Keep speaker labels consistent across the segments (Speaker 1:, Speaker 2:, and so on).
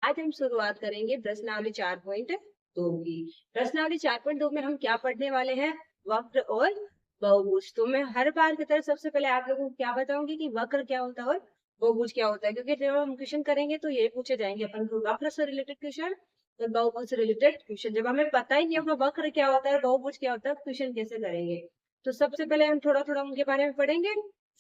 Speaker 1: आज हम शुरुआत करेंगे प्रश्नावली 4.2 की। प्रश्नावली 4.2 में हम क्या पढ़ने वाले हैं? वक्र और बहुभुज। तो मैं हर बार की तरह सबसे पहले आप लोगों को क्या बताऊंगी कि वक्र क्या होता है और बहुभुज क्या होता है, क्योंकि जब हम क्वेश्चन करेंगे तो ये पूछे जाएंगे अपन को वक्र से रिलेटेड क्वेश्चन और बहुभुज से रिलेटेड क्वेश्चन। जब हमें पता ही नहीं होगा वक्र क्या होता है, बहुभुज क्या होता है, क्वेश्चन कैसे करेंगे? तो सबसे पहले हम थोड़ा थोड़ा उनके बारे में पढ़ेंगे,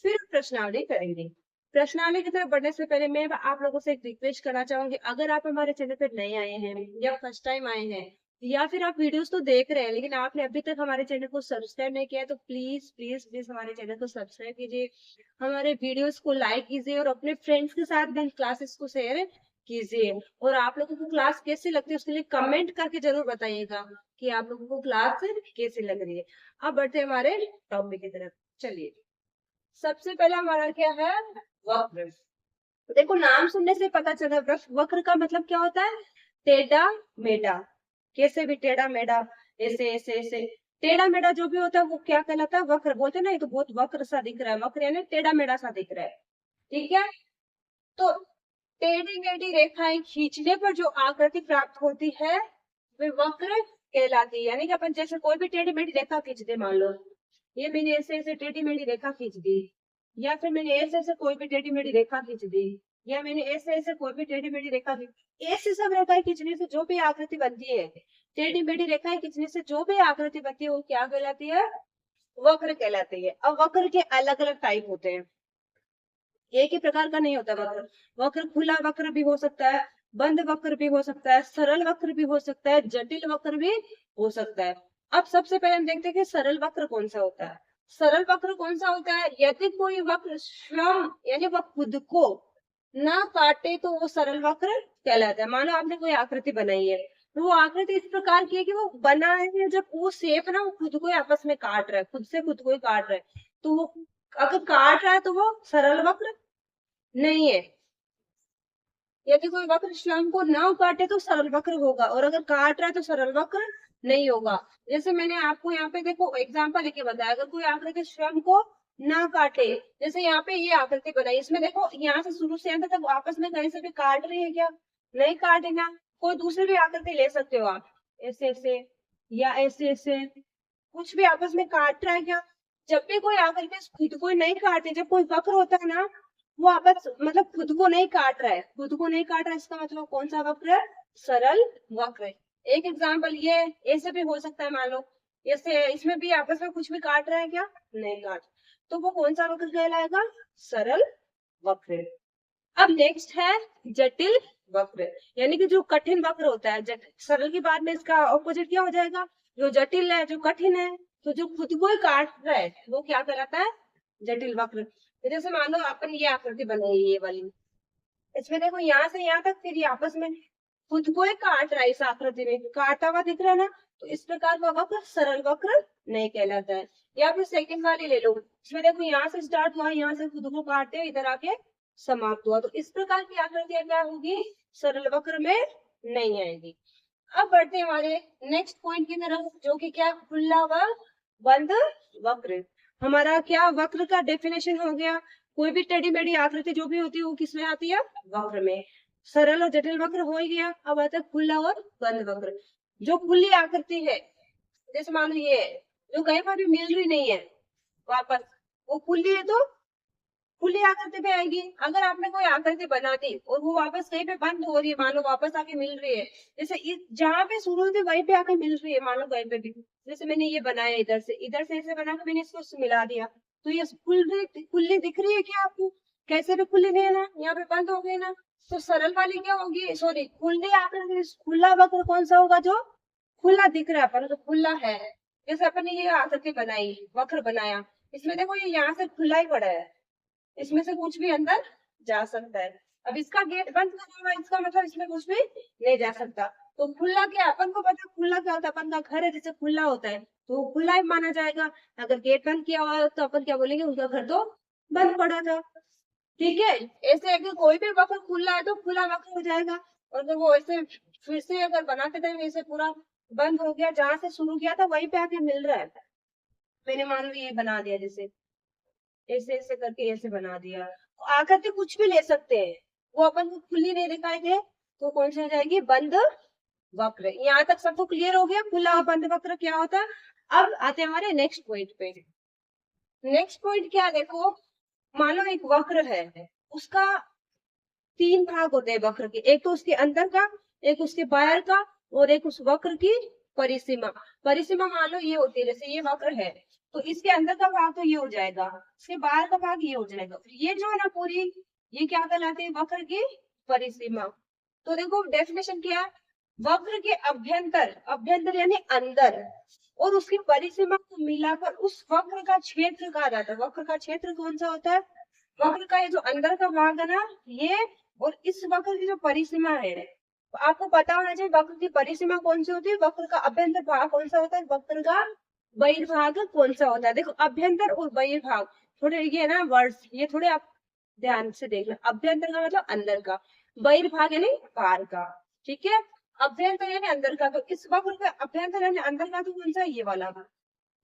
Speaker 1: फिर प्रश्नावली करेंगे। प्रश्नावली की तरफ बढ़ने से पहले मैं आप लोगों से एक रिक्वेस्ट करना चाहूंगी, अगर आप हमारे चैनल पर नए आए हैं या फर्स्ट टाइम आए हैं या फिर आप वीडियोस तो देख रहे हैं लेकिन आपने अभी तक हमारे चैनल को सब्सक्राइब नहीं किया है, तो प्लीज प्लीज प्लीज हमारे चैनल को सब्सक्राइब कीजिए, हमारे वीडियोस को लाइक कीजिए और अपने फ्रेंड्स के साथ भी क्लासेस को शेयर कीजिए। और आप लोगों को क्लास कैसी लगती है उसके लिए कमेंट करके जरूर बताइएगा कि आप लोगों को क्लास कैसी लग रही है। अब बढ़ते हैं हमारे टॉपिक की तरफ। चलिए, सबसे पहला हमारा क्या है? वक्र। देखो, नाम सुनने से पता चला वक्र का मतलब क्या होता है? टेढ़ा मेढ़ा। कैसे भी टेढ़ा मेढ़ा, ऐसे ऐसे ऐसे टेढ़ा मेढ़ा जो भी होता है वो क्या कहलाता है? वक्र बोलते हैं ना। ये तो बहुत वक्र सा दिख रहा है, वक्र यानी टेढ़ा मेढ़ा सा दिख रहा है। ठीक है, तो टेढ़ी मेढ़ी रेखाएं खींचने पर जो आकृति प्राप्त होती है वे वक्र कहलाती है। यानी कि अपन जैसे कोई भी टेढ़ी मेढ़ी रेखा खींच दे, मान लो ये मैंने ऐसे ऐसे टेढ़ी मेढ़ी रेखा खींच दी, या फिर मैंने ऐसे ऐसे कोई भी टेढ़ी मेढ़ी रेखा खींच दी, या मैंने ऐसे ऐसे कोई भी टेढ़ी मेढ़ी रेखा खींच, ऐसे सब रेखाएं खींचने से जो भी आकृति बनती है, टेढ़ी मेढ़ी रेखाएं खींचने से जो भी आकृति बनती है वो क्या कहलाती है? वक्र कहलाती है। अब वक्र के अलग अलग टाइप होते हैं, एक ही प्रकार का नहीं होता वक्र। वक्र खुला वक्र भी हो सकता है, बंद वक्र भी हो सकता है, सरल वक्र भी हो सकता है, जटिल वक्र भी हो सकता है। अब सबसे पहले हम देखते हैं कि सरल वक्र कौन सा होता है। सरल वक्र कौन सा होता है? यदि कोई वक्र स्वयं यानी वह खुद को ना काटे तो वो सरल वक्र कहलाता है। मानो आपने कोई आकृति बनाई है, तो वो आकृति इस प्रकार की है कि वो बना है, जब वो शेप ना वो खुद को ही आपस में काट रहा है, खुद से खुद को ही काट रहा है, तो वो अगर काट रहा है तो वो सरल वक्र नहीं है। यदि कोई वक्र स्वयं को ना काटे तो सरल वक्र होगा, और अगर काट रहा है तो सरल वक्र नहीं होगा। जैसे मैंने आपको यहाँ पे देखो एग्जांपल लेके बताया, अगर कोई आकृति स्वयं को ना काटे, जैसे यहाँ पे ये आकृति बनाई, इसमें देखो यहाँ से शुरू से अंत तक आपस में कहीं से भी काट रही है क्या? नहीं काटे ना। कोई दूसरी भी आकृति ले सकते हो आप, ऐसे ऐसे या ऐसे ऐसे, कुछ भी आपस में काट रहा है क्या? जब भी कोई आकृति खुद को नहीं काटे, जब कोई वक्र होता है ना, वो आपस मतलब खुद को नहीं काट रहा है, खुद को नहीं काट रहा है, इसका मतलब कौन सा वक्र है? सरल वक्र है। एक एग्जाम्पल ये ऐसे भी हो सकता है, मान लो ऐसे इसमें भी आपस में कुछ भी काट रहा है क्या? नहीं काट, तो वो कौन सा वक्र कहलाएगा? सरल वक्र। अब नेक्स्ट है जटिल वक्र, यानी कि जो कठिन वक्र होता है। सरल के बाद में इसका ऑपोजिट क्या हो जाएगा? जो जटिल है, जो कठिन है, तो जो खुद को ही काट रहा है वो क्या कहलाता है? जटिल वक्र। तो जैसे मान लो अपन ये आकृति बनाई है ये वाली, इसमें देखो यहाँ से यहाँ तक फिर ये आपस में खुद को ही काट रहा है, इस आकृति में काटा हुआ दिख रहा है ना, तो इस प्रकार का वक्र सरल वक्र नहीं कहलाता है। या फिर सेकंड वाली ले लो, इसमें देखो यहाँ से स्टार्ट हुआ, यहाँ से खुद को काटते हुए इधर आके समाप्त हुआ, तो इस प्रकार की आकृतियां क्या होगी? सरल वक्र में नहीं आएगी। अब बढ़ते हैं हमारे नेक्स्ट पॉइंट की तरफ, जो कि क्या? खुला व बंद वक्र। हमारा क्या वक्र का डेफिनेशन हो गया? कोई भी टेढ़ी मेढ़ी आकृति जो भी होती है वो किसमें आती है? वक्र में। सरल और जटिल वक्र हो ही गया, अब आता है खुला और बंद वक्र। जो खुली आकृति है, जैसे मान लो ये है, जो कहीं पर भी मिल रही नहीं है वापस, वो खुली है तो खुली आकृति पे आएगी। अगर आपने कोई आकृति बना दी और वो वापस कहीं पे बंद हो रही है, मान लो वापस आके मिल रही है, जैसे जहां पे शुरू थी वहीं पे आके मिल रही है, मान लो कहीं पे भी, जैसे मैंने ये बनाया इधर से ऐसे बना के मैंने इसको मिला दिया, तो ये खुली दिख रही है क्या आपको? कैसे भी खुली नहीं है ना, यहाँ पे बंद हो गई ना। तो सरल वाली क्या होगी? सॉरी, खुली आकृति, खुला वक्र कौन सा होगा? जो खुला दिख रहा है अपन, तो खुला है। जैसे अपन ने ये आकृति बनाई, वक्र बनाया, इसमें देखो ये यहाँ से खुला ही पड़ा है, इसमें से कुछ भी अंदर जा सकता है। अब इसका गेट बंद करा हुआ, इसका मतलब इसमें कुछ भी नहीं जा सकता। तो खुला क्या? अपन को पता खुला क्या होता है? अपन का घर है जैसे खुला होता है, तो वो खुला ही माना जाएगा। अगर गेट बंद किया हुआ है तो अपन क्या बोलेंगे? उसका घर तो बंद पड़ा था। ठीक है, ऐसे अगर कोई भी वक्र खुला है तो खुला वक्र हो जाएगा, और अगर वो ऐसे फिर से अगर बनाते टाइम ऐसे पूरा बंद हो गया, जहां से शुरू किया था वहीं पे आके मिल रहा है, मैंने मान लो ये बना दिया, जैसे ऐसे ऐसे करके ऐसे बना दिया, तो आकृति कुछ भी ले सकते हैं, वो अपन को खुली नहीं दिखाई दे तो कौन सी हो जाएगी, बंद वक्र। यहाँ तक सबको क्लियर हो गया खुला और बंद वक्र क्या होता है। अब आते हैं हमारे नेक्स्ट पॉइंट पे। नेक्स्ट पॉइंट क्या, देखो मान लो एक वक्र है, उसका 3 भाग होते हैं वक्र के, एक तो उसके अंदर का, एक उसके बाहर का, और एक उस वक्र की परिसीमा। परिसीमा मान लो ये होती है, जैसे ये वक्र है तो इसके अंदर का भाग तो ये हो जाएगा, इसके बाहर का भाग ये हो जाएगा, ये जो है ना पूरी, ये क्या कहलाती है, वक्र की परिसीमा। तो देखो डेफिनेशन क्या है, वक्र के अभ्यंतर, अभ्यंतर यानी अंदर, और उसकी परिसीमा को मिलाकर उस वक्र का क्षेत्र कहा जाता है। वक्र का क्षेत्र कौन सा होता है, वक्र का ये जो अंदर का भाग है ना ये, और इस वक्र की जो परिसीमा है, तो आपको पता होना चाहिए वक्र की परिसीमा कौन सी होती है, वक्र का अभ्यंतर भाग कौन सा होता है, वक्र का बहिर्भाग कौन सा होता है। देखो अभ्यंतर और बहिर्भाग थोड़े ये ना वर्ड्स, ये थोड़े आप ध्यान से देख लो। अभ्यंतर का मतलब अंदर का, बहिर्भाग यानी बाहर का, ठीक है। अभ्यंतर यानी अंदर का, तो इस वक्र का अभ्यंतर यानी अंदर का तो कौन सा, ये वाला।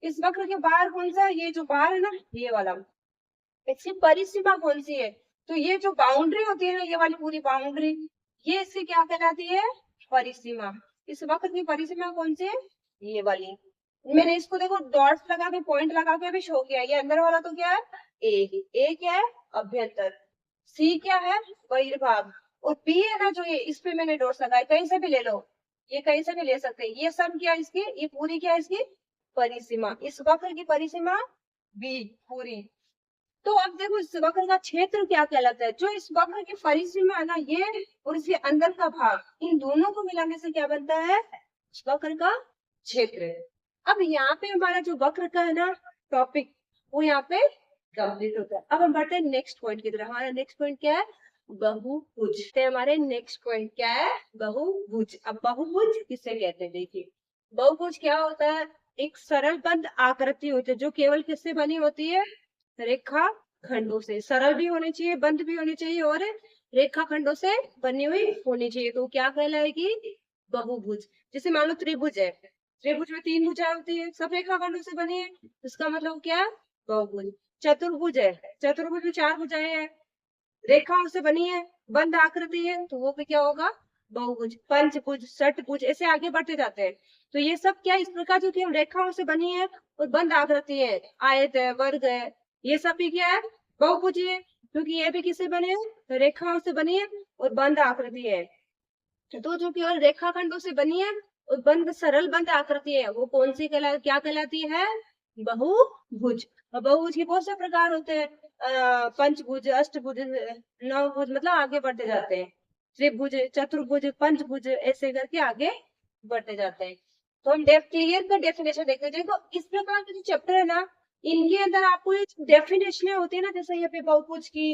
Speaker 1: इस वक्र के बाहर कौन सा, ये जो बाहर है ना ये वाला। इसकी परिसीमा कौन सी है, तो ये जो बाउंड्री होती है ना, ये वाली पूरी बाउंड्री, ये इसकी क्या कहलाती है, परिसीमा। इस वक्र की परिसीमा कौन सी है, ये वाली। मैंने इसको देखो डॉट्स लगा के, पॉइंट लगा के भी शो किया। ये अंदर वाला तो क्या है, ए क्या है, अभ्यंतर, सी क्या है, बहिर्भाग, और बी है ना जो ये, इस पे मैंने डॉट्स लगाए, कहीं से भी ले लो, ये कहीं से भी ले सकते हैं। ये सब क्या है इसकी, ये पूरी क्या है इसकी परिसीमा, इस वक्र की परिसीमा बी पूरी। तो अब देखो इस वक्र का क्षेत्र क्या कहलाता है, जो इस वक्र की परिसीमा है ना ये, और इसके अंदर का भाग, इन दोनों को मिलाने से क्या बनता है, इस वक्र का क्षेत्र। अब यहाँ पे हमारा जो वक्र का है ना टॉपिक, वो यहाँ पे कंप्लीट होता है। अब हम बढ़ते हैं नेक्स्ट पॉइंट की तरफ। हमारा नेक्स्ट पॉइंट क्या है, बहुभुज। तो हमारे नेक्स्ट पॉइंट क्या है, बहुभुज। अब बहुभुज किसे कहते हैं, देखिए बहुभुज क्या होता है, एक सरल बंद आकृति होती है जो केवल किससे बनी होती है, रेखा खंडों से। सरल भी होने चाहिए, बंद भी होने चाहिए, और रेखा खंडों से बनी हुई होनी चाहिए, तो क्या कहलाएगी, बहुभुज। जैसे मान लो त्रिभुज है, त्रिभुज में 3 भुजाएं होती है, सब रेखा खंडों से बनी है, इसका मतलब क्या है, बहुभुज। चतुर्भुज है, चतुर्भुज में 4 भुजाएं हैं, रेखाओं से बनी है, बंद आकृति है, तो वो भी क्या होगा, बहुभुज। पंचभुज, षटभुज, ऐसे आगे बढ़ते जाते हैं। तो ये सब क्या इस प्रकार जो केवल रेखाओं से बनी है और बंद आकृति है, आयत है, वर्ग है, ये सब भी क्या है, बहुभुज है, क्योंकि ये भी किससे बने हैं, रेखाओं से बनी है और बंद आकृति है। तो जो केवल रेखाखंडों से बनी है और बंद, सरल बंद आकृति है, वो कौन सी क्या कहलाती है, बहुभुज। और बहुभुज के बहुत से प्रकार होते हैं, पंचभुज, अष्टभुज, नवभुज, मतलब आगे बढ़ते जाते हैं, त्रिभुज, चतुर्भुज, पंचभुज, ऐसे करके आगे बढ़ते जाते हैं। तो हम क्लियर का डेफिनेशन देखते हैं। देखो इस प्रकार के जो चैप्टर है ना, इनके अंदर आपको ये डेफिनेशन होती है ना, जैसे यहाँ पे बहुभुज की,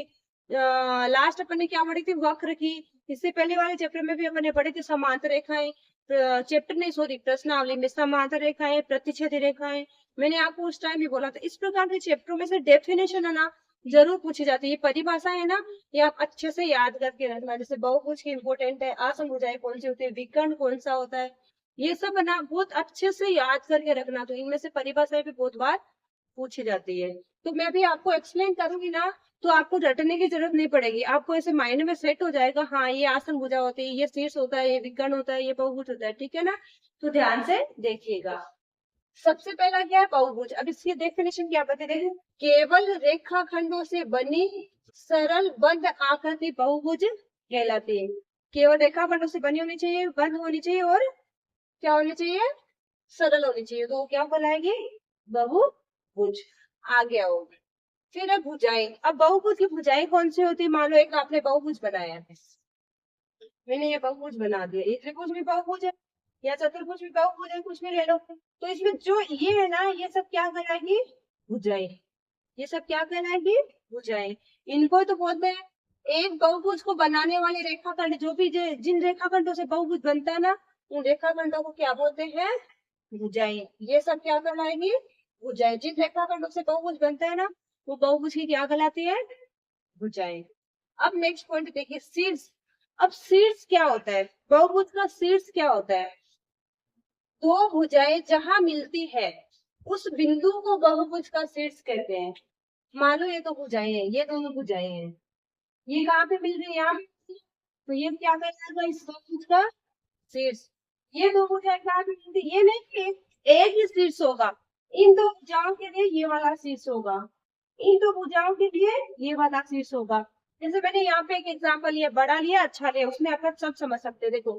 Speaker 1: लास्ट अपन ने क्या पढ़ी थी, वक्र की। इससे पहले वाले चैप्टर में भी अपन ने पढ़ी थी समांतर रेखाएं, चैप्टर नहीं सॉरी प्रश्नावली में समांतर रेखाएं, प्रतिच्छेदी रेखाएं। मैंने आपको उस टाइम भी बोला था, इस प्रकार के चैप्टरों में से डेफिनेशन है ना जरूर पूछी जाती है। परिभाषा है ना, ये आप अच्छे से याद करके रखना। जैसे बहुभुज की इंपोर्टेंट है, आसम भुजाएं कौन सी होती है, विकर्ण कौन सा होता है, ये सब है ना बहुत अच्छे से याद करके रखना। तो इनमें से परिभाषाएं भी बहुत बार पूछी जाती है। तो मैं भी आपको एक्सप्लेन करूंगी ना, तो आपको रटने की जरूरत नहीं पड़ेगी, आपको ऐसे माइंड में सेट हो जाएगा, हाँ ये आसन भुजा होती है, ये शीर्ष होता है, ये विकर्ण होता है, ये बहुभुज होता है, ठीक है ना। तो ध्यान से देखिएगा। सबसे पहला क्या है, बहुभुज। अब इसकी डेफिनेशन क्या बताते देखिए, केवल रेखाखंडों से बनी सरल बंद आकृति बहुभुज कहलाती है। केवल रेखाखंडों से बनी होनी चाहिए, बंद होनी चाहिए, और क्या होनी चाहिए, सरल होनी चाहिए, तो क्या कहलाएगी, बहुभुज। आगे आओ, फिर है भुजाएं। अब बहुभुज की भुजाएं कौन सी होती है, मान लो एक आपने बहुभुज बनाया है, मैंने ये बहुभुज बना दिया, ये त्रिभुज भी बहुभुज है या चतुर्भुज भी बहुभुज है, कुछ भी ले लो। तो इसमें जो ये है ना, ये सब क्या कहलाएगी, भुजाएं। ये सब क्या कहलाएगी, भुजाएं। इनको तो बोलते हैं एक बहुभुज को बनाने वाले रेखाखंड, जो भी जिन रेखाखंडों से बहुभुज बनता है ना, उन रेखाखंडों को क्या बोलते हैं, भुजाएं। ये सब क्या कहलाएगी, भुजाएं। जिन रेखाखंडों से बहुभुज बनता है ना, वो बहुभुज की क्या कहलाती है, भुजाएं। अब नेक्स्ट पॉइंट देखिए, शीर्ष। अब शीर्ष क्या होता है, बहुभुज का शीर्ष क्या होता है, दो भुजाएं जहां मिलती है उस बिंदु को बहुभुज का शीर्ष कहते हैं। मान लो ये तो भुजाएं हैं, ये दोनों भुजाएं हैं, ये कहाँ पे मिल रही है, यहाँ तो ये क्या कहलाएगा इस बहुभुज का शीर्ष। ये दो भुजाएं क्या मिलेंगी, ये नहीं कि एक ही शीर्ष होगा, इन दो भुजाओं के लिए ये वाला शीर्ष होगा, इन दो भुजाओं के लिए ये वाला शीर्ष होगा। जैसे मैंने यहाँ पे एक एग्जांपल लिया, बड़ा लिया अच्छा लिया, उसमें अपन सब समझ सकते हैं। देखो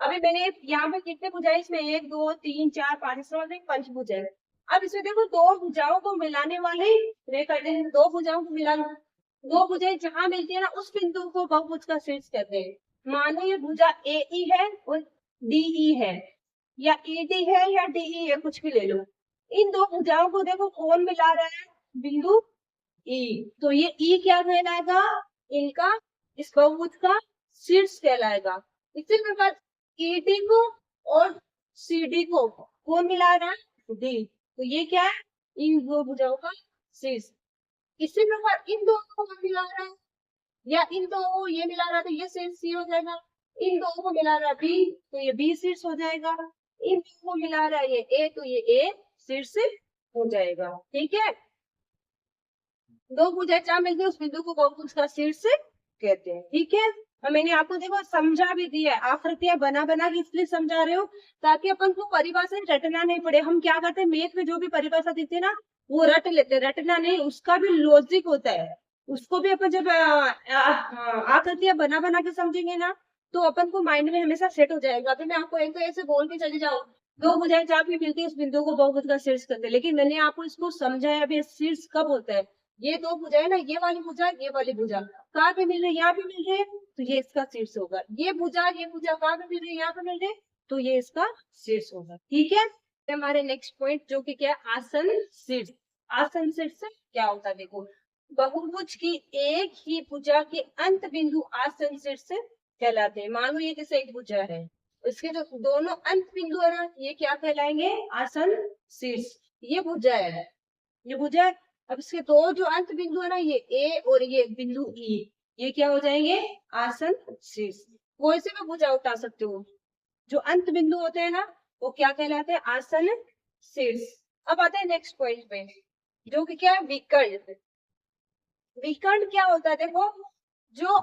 Speaker 1: अभी मैंने यहाँ पे कितने भुजाएं, इसमें 1 2 3 4 5 इसमें पंचभुज है। अब इसमें देखो दो भुजाओं को मिलाने वाले रेखा, दो भुजाओं को मिला, दो भुजाएं जहां मिलती है ना उस बिंदु को बहुभुज का शीर्ष कहते हैं। मानो ये भुजा ए ई है और डी ई है, या ई डी है या डी ई है, कुछ भी ले लो। इन दो भुजाओं को देखो कौन मिला रहा है, बिंदु ई। तो ये ई क्या कहलाएगा, इनका इस बहुभुज का शीर्ष कहलाएगा। इसी प्रकार ईडी को और सीडी को कौन मिला रहा है, डी। तो ये क्या है, इन दो भुजाओं का शीर्ष। इसी प्रकार इन दोनों को कौन मिला रहा है, या इन दो को ये मिला रहा है तो ये शीर्ष सी हो जाएगा, इन दो को मिला रहा है बी तो ये बी शीर्ष हो जाएगा, इन दो को मिला रहा है ये ए तो ये ए शीर्ष हो जाएगा। ठीक है, दो भुजाएं जहां मिलती है उस बिंदु को बहुभुज का शीर्ष कहते हैं। ठीक है, और मैंने आपको देखो समझा भी दिया है, आकृतियां बना बना के इसलिए समझा रहे हो ताकि अपन को परिभाषा रटना नहीं पड़े। हम क्या करते हैं, मैथ में जो भी परिभाषा देते हैं ना वो रट लेते हैं, रटना नहीं, उसका भी लॉजिक होता है, उसको भी अपन जब आकृतियां बना बना के समझेंगे ना तो अपन को माइंड में हमेशा सेट हो जाएगा। अभी मैं आपको एक तो ऐसे बोल के चले जाऊँ, दो भुजाएं जहां भी मिलती है उस बिंदु को बहुभुज का शीर्ष कहते हैं, लेकिन मैंने आपको इसको समझाया भी शीर्ष कब होता है। ये दो भुजाएं ना, ये वाली भुजा ये वाली भुजा कहाँ पे मिल रही है, यहाँ पे मिल रही है तो ये इसका शीर्ष होगा। ये भुजा कहाँ पे मिल रही है, यहाँ पे मिल रही है तो ये इसका शीर्ष होगा। ठीक है, हमारे नेक्स्ट पॉइंट जो कि क्या है, आसन शीर्ष। आसन शीर्ष क्या होता है, देखो बहुभुज की एक ही भुजा के अंत बिंदु आसन शीर्ष कहलाते हैं। मान लो ये जैसे एक भुजा है, इसके जो दोनों अंत बिंदु है ना ये क्या कहलाएंगे, आसन शीर्ष। ये भुजा है, ये भुजा है। अब इसके दो जो अंत बिंदु है ना ये ए और ये बिंदु ई, ये क्या हो जाएंगे, आसन शीर्ष। कोई से भी भुजा उठा सकते हो, जो अंत बिंदु होते हैं ना वो क्या कहलाते हैं, आसन शीर्ष। अब आते हैं नेक्स्ट पॉइंट पे जो कि क्या है, विकर्ण। विकर्ण क्या होता है, देखो जो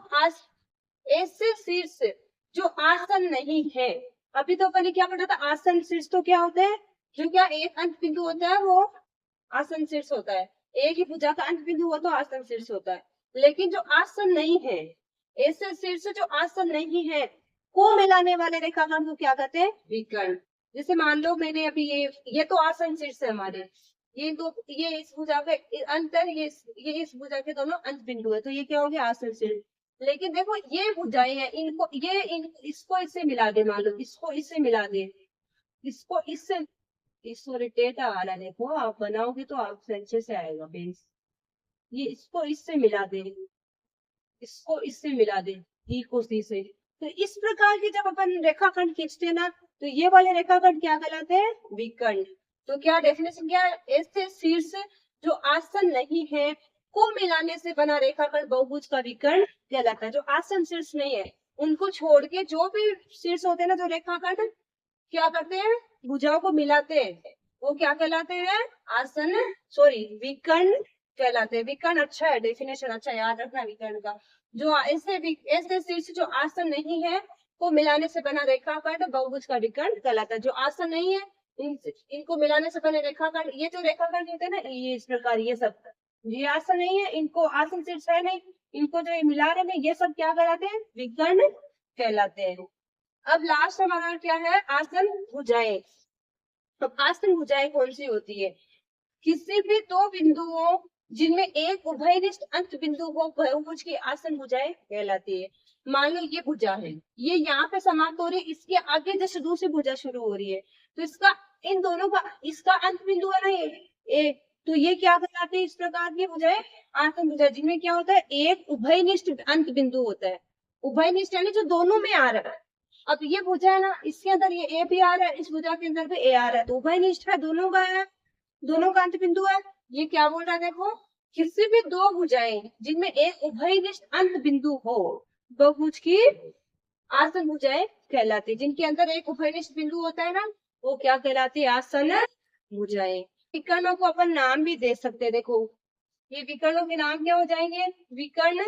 Speaker 1: ऐसे शीर्ष जो आसन नहीं है। अभी तो अपन ने क्या पढ़ा था, आसन शीर्ष तो क्या होता है, जो क्या एक अंत बिंदु होता है वो आसन शीर्ष होता है, एक ही भुजा का अंत बिंदु हो तो आसन शीर्ष होता है। लेकिन जो आसन नहीं है, ऐसे शीर्ष जो आसन नहीं है को मिलाने वाले रेखाखंड को क्या कहते हैं, विकर्ण। जैसे मान लो मैंने अभी ये तो आसन शीर्ष है हमारे, ये दो, ये इस भुजा का अंतर, ये इस भुजा के दोनों अंत बिंदु है तो ये क्या हो गया, आसन शीर्ष। लेकिन देखो ये भुजाएं हैं, इनको इसको इससे मिला दे, मान लो इसको इससे मिला दे, इसको इससे, इसको रोटेट आ रहा है, देखो आप बनाओगे तो आप अच्छे से आएगा बेस। ये इसको इससे मिला दे, इसको इससे मिला दे, ई को सी से। तो इस प्रकार की जब अपन रेखाखंड खींचते हैं ना तो ये वाले रेखाखंड क्या कहलाते हैं, विकर्ण। तो क्या डेफिनेशन क्या है, ऐसे शीर्ष जो आसन नहीं है को मिलाने से बना रेखाखंड बहुभुज का विकर्ण कहलाता है। जो आसन शीर्ष नहीं है उनको छोड़ के जो भी शीर्ष होते हैं ना, जो रेखाखंड क्या करते हैं, भुजाओं को मिलाते हैं, वो क्या कहलाते हैं, आसन विकर्ण कहलाते हैं। विकर्ण अच्छा है, डेफिनेशन अच्छा है, याद रखना विकर्ण का। जो ऐसे शीर्ष जो आसन नहीं है को मिलाने से बना रेखाखंड बहुभुज का विकर्ण कहलाता है। जो आसन नहीं है इनको मिलाने से बने रेखाखंड, ये जो रेखाखंड होते हैं ना ये इस प्रकार, ये सब ये आसन नहीं है, इनको आसन शीर्ष है नहीं, इनको जो मिला रहे हैं ये सब क्या कहलाते हैं, विकर्ण कहलाते हैं। अब लास्ट हमारा क्या है, आसन भुजाएं। अब आसन भुजाएं कौन सी होती है, किसी भी दो बिंदुओं जिनमें एक उभयनिष्ठ अंत बिंदु हो बहुभुज की आसन भुजाएं कहलाती है। मान लो ये भुजा है, ये यहाँ पे समाप्त हो रही है, इसके आगे जैसे दूसरी भुजा शुरू हो रही है तो इसका इन दोनों का इसका अंत बिंदु है ना ये तो ये क्या कहलाते हैं, इस प्रकार की भुजाएं आसन भुजा, जिनमें क्या होता है, एक उभयनिष्ठ अंत बिंदु होता है। उभयनिष्ठ यानी जो दोनों में आ रहा है। अब ये भुजा है ना, इसके अंदर ये ए भी आ रहा है, इस भुजा के अंदर भी ए आ रहा है, तो उभयनिष्ठ है, दोनों का है, दोनों का अंत बिंदु है। ये क्या बोल रहा है, देखो किसी भी दो भुजाएं जिनमें एक उभयनिष्ठ अंत बिंदु हो बहुभुज की आसन भुजाएं कहलाती है। जिनके अंदर एक उभयनिष्ठ बिंदु होता है ना वो क्या कहलाती है, आसन भुजाएं। विकर्णों को अपन नाम भी दे सकते हैं। देखो ये विकर्णों के नाम क्या हो जाएंगे, विकर्ण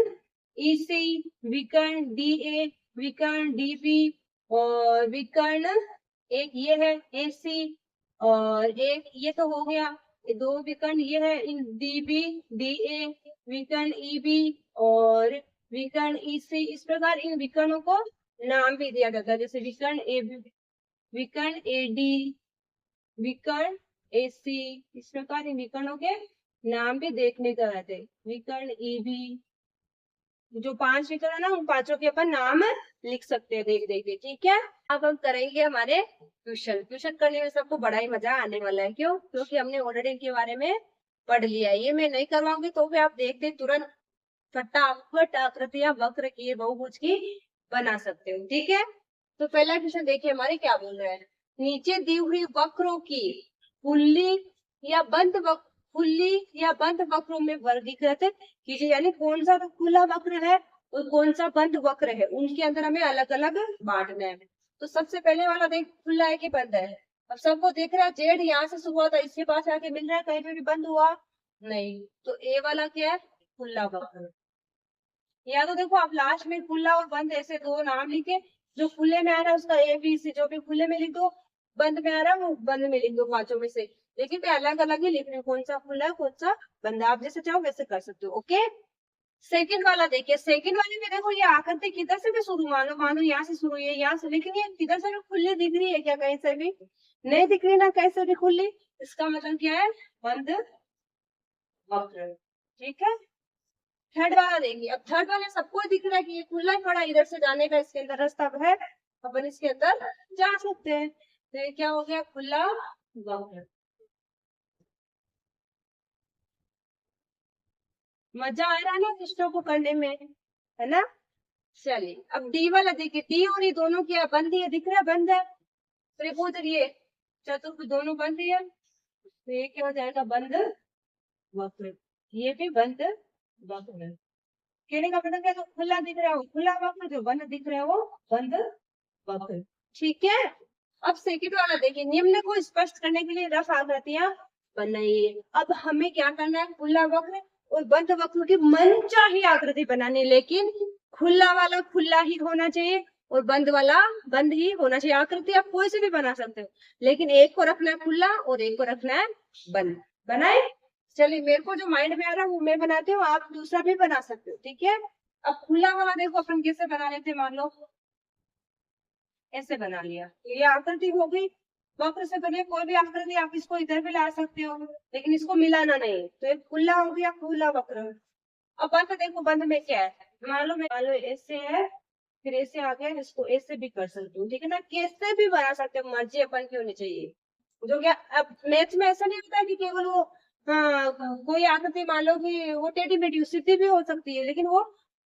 Speaker 1: ईसी, विकर्ण डी ए, विकर्ण डीबी, और विकर्ण एक ये है एसी, और एक ये तो हो गया, ये दो विकर्ण ये है इन डीबी डीए, विकर्ण ईबी और विकर्ण ईसी। इस प्रकार इन विकर्णों को नाम भी दिया जाता है, जैसे विकर्ण ए, विकर्ण एडी, विकर्ण एसी। इस प्रकार इन विकर्णों के नाम भी देखने को रहते हैं। विकर्ण ईबी, जो 5 विकर्ण है ना, उन पांचों के अपन नाम लिख सकते हैं देख देख के, ठीक है। अब हम करेंगे हमारे क्वेश्चन। क्वेश्चन करने में सबको बड़ा ही मजा आने वाला है, क्यों? क्योंकि हमने ऑलरेडी इनके बारे में पढ़ लिया है। ये मैं नहीं करवाऊंगी तो भी आप देख देख तुरंत फटाफट आकृतियां वक्र की, बहुभुज की बना सकते हो, ठीक है। तो पहला क्वेश्चन देखिए हमारे क्या बोल रहे हैं। नीचे दी हुई वक्रों की खुली या बंद खुली या बंद वक्रों में वर्गीकृत कीजिए, यानी कौन सा तो खुला वक्र है और कौन सा बंद वक्र है, उनके अंदर हमें अलग अलग बांटना है। तो सबसे पहले वाला देख, खुला है कि बंद है। अब सबको देख रहा है जेड यहाँ से शुरू हुआ था, इसके पास आके मिल रहा है, कहीं पे भी बंद हुआ नहीं। तो ए वाला क्या है? खुला वक्र। या तो देखो आप लास्ट में खुला और बंद ऐसे दो नाम लिखे, जो खुले में आ रहा है उसका ए बी सी, जो भी खुले में लिख दो, बंद में आ रहा है वो बंद में लिख दो, पांचों में से। लेकिन मैं अलग अलग ही लिख रही हूँ, कौन सा खुला है कौन सा बंद है, आप जैसे चाहो वैसे कर सकते हो, ओके। सेकंड वाला देखिए, सेकंड वाले में देखो ये आकृति किधर से भी शुरू, मानो मानो यहाँ से शुरू है, यहाँ से, लेकिन ये किधर से भी खुली दिख रही है क्या? कहीं से भी नहीं दिख रही ना, कैसे भी खुली, इसका मतलब क्या है? बंद वक्र, ठीक है। थर्ड वाला देखिए, अब थर्ड वाले सबको दिख रहा है कि ये खुला पड़ा, इधर से जाने का इसके अंदर रास्ता है, अपन इसके अंदर जा सकते हैं। तो ये क्या हो गया? खुला वक्र। मजा आ रहा है ना क्वेश्चनों को करने में, है ना। चलिए अब डी वाला देखिए, डी और ये दोनों क्या बंद है, दिख रहा है बंद है। त्रिभुज ये चतुर्भुज दोनों बंद है, तो ये क्या हो जाएगा? बंद वक्र। ये भी बंद वक्र। कहने का मतलब क्या? जो खुला दिख रहा है वो खुला वक्र, जो बंद दिख रहा है वो बंद वक्र, ठीक है। अब सेकंड वाला देखिए, निम्न को स्पष्ट करने के लिए रफ आकृतियां बनाइए। अब हमें क्या करना है? खुला वक्र और बंद वक्र की मनचाही आकृति बनानी, लेकिन खुला वाला खुला ही होना चाहिए और बंद वाला बंद ही होना चाहिए। आकृति आप कोई से भी बना सकते हो, लेकिन एक को रखना है खुला और एक को रखना है बंद। बनाए? चलिए मेरे को जो माइंड में आ रहा है वो मैं बनाती हूँ, आप दूसरा भी बना सकते हो, ठीक है। अब खुला वाला देखो अपन कैसे बना लेते, मान लो ऐसे बना लिया, ये आकृति हो गई। वक्र से बने कोई भी आकृति आप इसको इधर भी ला सकते हो, लेकिन इसको मिलाना नहीं, तो एक खुला हो गया, खुला वक्र। अब बंद देखो, बंद में क्या है? मान लो ऐसे है, फिर ऐसे आ गया, इसको ऐसे भी कर सकते हो, ठीक है ना। कैसे भी बना सकते हो, मर्जी अपन की होनी चाहिए। जो क्या अब मैथ में ऐसा नहीं होता कि केवल वो, हाँ, कोई आकृति मान लो कि वो टेढ़ी मेढ़ी सीधी भी हो सकती है, लेकिन वो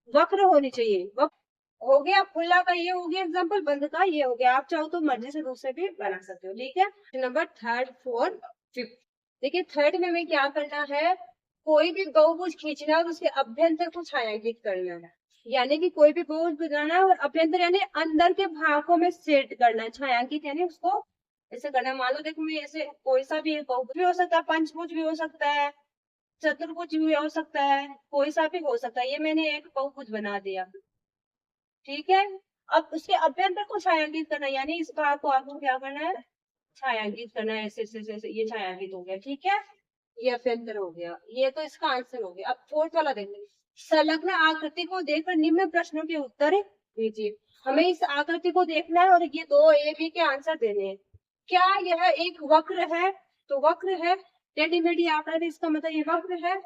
Speaker 1: वक्र होनी चाहिए। वक्र हो गया, खुला का ये हो गया एग्जाम्पल, बंद का ये हो गया। आप चाहो तो मर्जी से दूसरे भी बना सकते हो, ठीक है। नंबर थर्ड फोर्थ फिफ्थ देखिए, थर्ड में हमें क्या करना है? कोई भी बहुभुज खींचना और उसके अभ्यंतर को छायांकित करना है, यानी कि कोई भी बहुभुज बनाना है और अभ्यंतर यानी अंदर के भागों में सेट करना है, छायांकित यानी उसको ऐसे करना है। मान लो देखो मैं ऐसे, कोई सा भी बहुभुज भी हो सकता है, पंचभुज भी हो सकता है, चतुर्भुज भी हो सकता है, कोई सा भी हो सकता है। ये मैंने एक बहुभुज बना दिया, ठीक है। अब उसके अभ्यंतर को छायांकित करना, यानी इस भाग को आपको क्या करना है? छायांकित करना है, ऐसे ऐसे ऐसे, ये छायांकित हो गया, ठीक है। ये अभ्यंतर हो गया, ये तो इसका आंसर हो गया। अब फोर्थ वाला देखिए, संलग्न आकृति को देखकर निम्न प्रश्नों के उत्तर दीजिए। हमें इस आकृति को देखना है और ये दो ए बी के आंसर देने हैं। क्या यह एक वक्र है? तो वक्र है, टेढ़ी मेढ़ी आकृति, इसका मतलब ये वक्र है।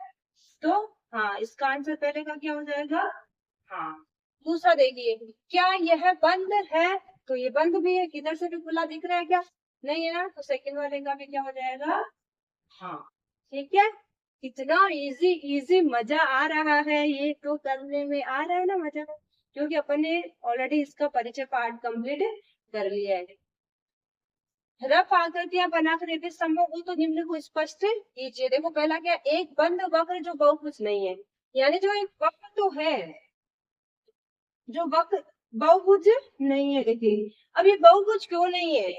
Speaker 1: तो हाँ, इसका आंसर पहले का क्या हो जाएगा? हाँ। दूसरा देखिए, क्या यह बंद है? तो ये बंद भी है, किधर से भी खुला दिख रहा है क्या? नहीं है ना, तो सेकंड वाले का भी क्या हो जाएगा? हाँ, ठीक है। कितना इजी इजी, मजा आ रहा है ये तो करने में, आ रहा है ना मजा, क्योंकि अपन ने ऑलरेडी इसका परिचय पार्ट कंप्लीट कर लिया है। रफ आकृतियां बनाकर यदि संभव हो तो निम्न को स्पष्ट कीजिए। देखो पहला क्या, एक बंद वक्र जो बहुभुज नहीं है, यानी जो एक वक्र तो है, जो वक्र बहुभुज नहीं है। देखिए अब ये बहुभुज क्यों नहीं है?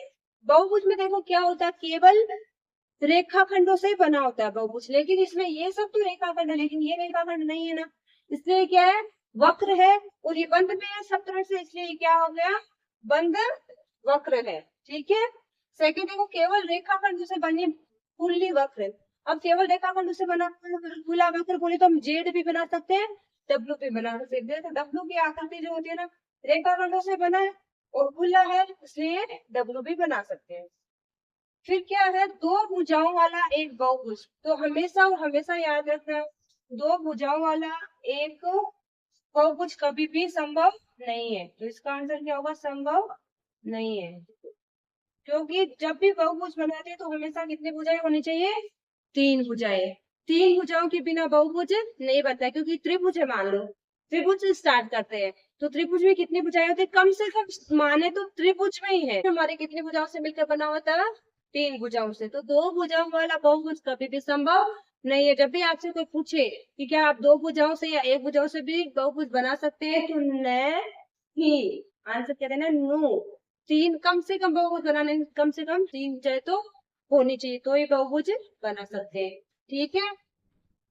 Speaker 1: बहुभुज में देखो क्या होता है, केवल रेखाखंडों से ही बना होता है बहुभुज, लेकिन इसमें ये सब तो रेखाखंड है, लेकिन ये रेखाखंड नहीं है ना, इसलिए क्या है? वक्र है और ये बंद में है सब तरह से, इसलिए ये क्या हो गया, बंद वक्र है। ठीक है। सेकंड देखो, केवल रेखाखंड से बनी पुल्ली वक्र। अब केवल रेखाखंड से बना खुला वक्र बोले तो हम जेड भी बना सकते हैं, डब्ल्यू भी बना सकते हैं। तो डब्ल्यू की आकृति जो होती है ना, रेखाखंडों से बना है और खुला है, इसलिए डब्ल्यू भी बना सकते हैं। फिर क्या है, दो भुजाओं वाला एक बहुभुज। तो हमेशा और हमेशा याद रखना, दो भुजाओं वाला एक बहुभुज कभी भी संभव नहीं है। तो इसका आंसर क्या होगा, संभव नहीं है। क्योंकि जब भी बहुभुज बनाते हैं तो हमेशा कितनी भुजाएं होनी चाहिए, तीन भुजाएं। तीन भुजाओं के बिना बहुभुज नहीं बनता है। क्योंकि त्रिभुज है, मान लो त्रिभुज से स्टार्ट करते हैं तो त्रिभुज में कितनी भुजाएं होती है, कम से कम माने तो त्रिभुज में ही है, हमारे कितनी भुजाओं से मिलकर बना होता है, तीन भुजाओं से। तो दो भुजाओं वाला बहुभुज कभी भी संभव नहीं है। जब भी आपसे कोई पूछे कि क्या आप दो भुजाओं से या एक भुजाओं से भी बहुभुज बना सकते हैं, तो नहीं, आंसर क्या देना, नो। तीन कम से कम बहुभुज बनाने, कम से कम तीन चाहे तो होनी चाहिए, तो ये बहुभुज बना सकते हैं। ठीक है।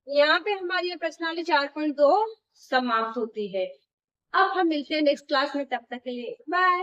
Speaker 1: यहाँ पे हमारी ये प्रश्नावली 4.2 समाप्त होती है। अब हम मिलते हैं नेक्स्ट क्लास में, तब तक के लिए बाय।